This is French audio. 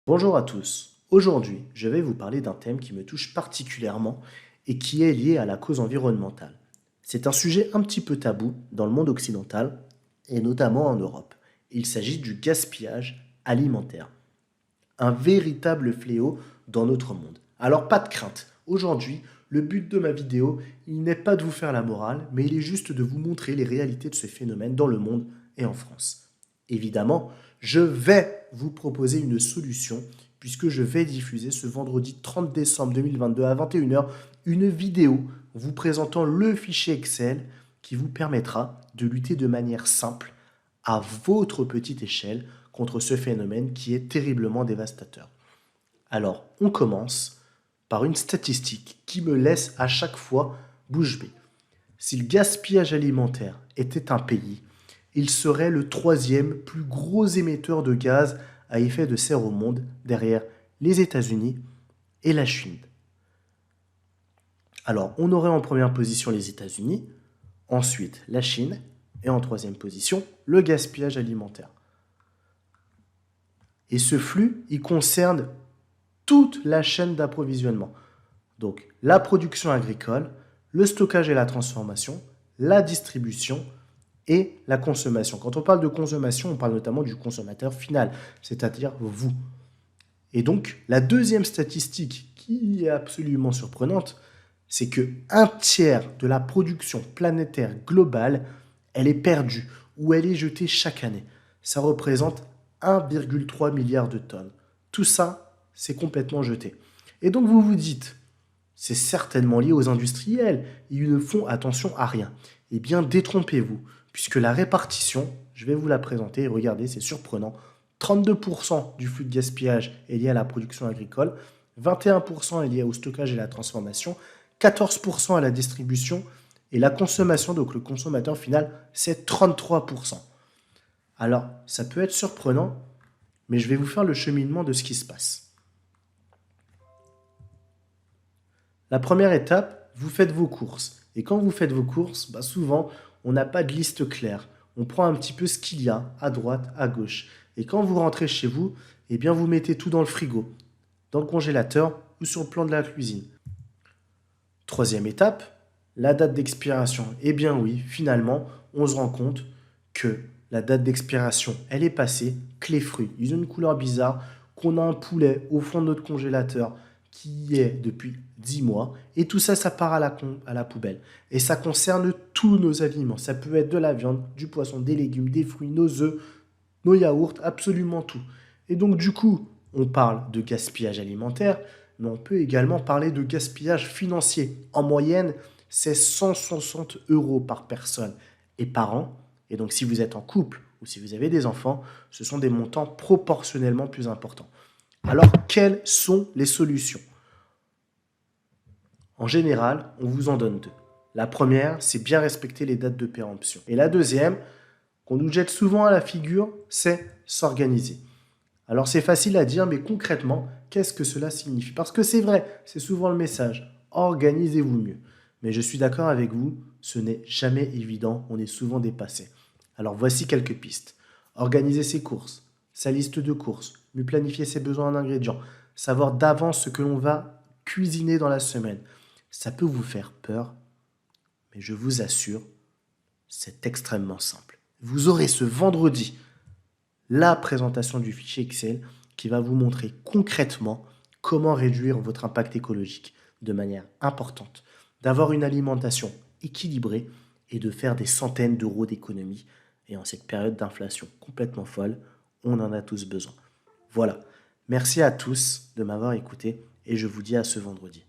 Bonjour à tous. Aujourd'hui, je vais vous parler d'un thème qui me touche particulièrement et qui est lié à la cause environnementale. C'est un sujet un petit peu tabou dans le monde occidental et notamment en Europe. Il s'agit du gaspillage alimentaire, un véritable fléau dans notre monde. Alors pas de crainte, aujourd'hui, le but de ma vidéo, il n'est pas de vous faire la morale, mais il est juste de vous montrer les réalités de ce phénomène dans le monde et en France. Évidemment, je vais vous proposer une solution puisque je vais diffuser ce vendredi 30 décembre 2022 à 21h une vidéo vous présentant le fichier Excel qui vous permettra de lutter de manière simple à votre petite échelle contre ce phénomène qui est terriblement dévastateur. Alors, on commence par une statistique qui me laisse à chaque fois bouche bée. Si le gaspillage alimentaire était un pays, il serait le troisième plus gros émetteur de gaz à effet de serre au monde, derrière les États-Unis et la Chine. Alors, on aurait en première position les États-Unis, ensuite la Chine, et en troisième position, le gaspillage alimentaire. Et ce flux, il concerne toute la chaîne d'approvisionnement. Donc, la production agricole, le stockage et la transformation, la distribution et la consommation. Quand on parle de consommation, on parle notamment du consommateur final, c'est-à-dire vous. Et donc, la deuxième statistique qui est absolument surprenante, c'est que un tiers de la production planétaire globale, elle est perdue ou elle est jetée chaque année. Ça représente 1,3 milliard de tonnes. Tout ça, c'est complètement jeté. Et donc vous vous dites, c'est certainement lié aux industriels, ils ne font attention à rien. Eh bien, détrompez-vous, puisque la répartition, je vais vous la présenter, regardez, c'est surprenant, 32% du flux de gaspillage est lié à la production agricole, 21% est lié au stockage et à la transformation, 14% à la distribution, et la consommation, donc le consommateur final, c'est 33%. Alors, ça peut être surprenant, mais je vais vous faire le cheminement de ce qui se passe. La première étape, vous faites vos courses. Et quand vous faites vos courses, souvent, on n'a pas de liste claire. On prend un petit peu ce qu'il y a à droite, à gauche. Et quand vous rentrez chez vous, eh bien, vous mettez tout dans le frigo, dans le congélateur ou sur le plan de la cuisine. Troisième étape, la date d'expiration. Eh bien oui, finalement, on se rend compte que la date d'expiration, elle est passée, que les fruits, ils ont une couleur bizarre, qu'on a un poulet au fond de notre congélateur qui y est depuis 10 mois, et tout ça, ça part à la poubelle. Et ça concerne tous nos aliments. Ça peut être de la viande, du poisson, des légumes, des fruits, nos œufs, nos yaourts, absolument tout. Et donc du coup, on parle de gaspillage alimentaire, mais on peut également parler de gaspillage financier. En moyenne, c'est 160 € par personne et par an. Et donc si vous êtes en couple ou si vous avez des enfants, ce sont des montants proportionnellement plus importants. Alors, quelles sont les solutions? En général, on vous en donne deux. La première, c'est bien respecter les dates de péremption. Et la deuxième, qu'on nous jette souvent à la figure, c'est s'organiser. Alors c'est facile à dire, mais concrètement, qu'est-ce que cela signifie? Parce que c'est vrai, c'est souvent le message, organisez-vous mieux. Mais je suis d'accord avec vous, ce n'est jamais évident, on est souvent dépassé. Alors voici quelques pistes. Organiser ses courses, sa liste de courses, mieux planifier ses besoins en ingrédients, savoir d'avance ce que l'on va cuisiner dans la semaine. Ça peut vous faire peur, mais je vous assure, c'est extrêmement simple. Vous aurez ce vendredi la présentation du fichier Excel qui va vous montrer concrètement comment réduire votre impact écologique de manière importante, d'avoir une alimentation équilibrée et de faire des centaines d'euros d'économies. Et en cette période d'inflation complètement folle, on en a tous besoin. Voilà. Merci à tous de m'avoir écouté et je vous dis à ce vendredi.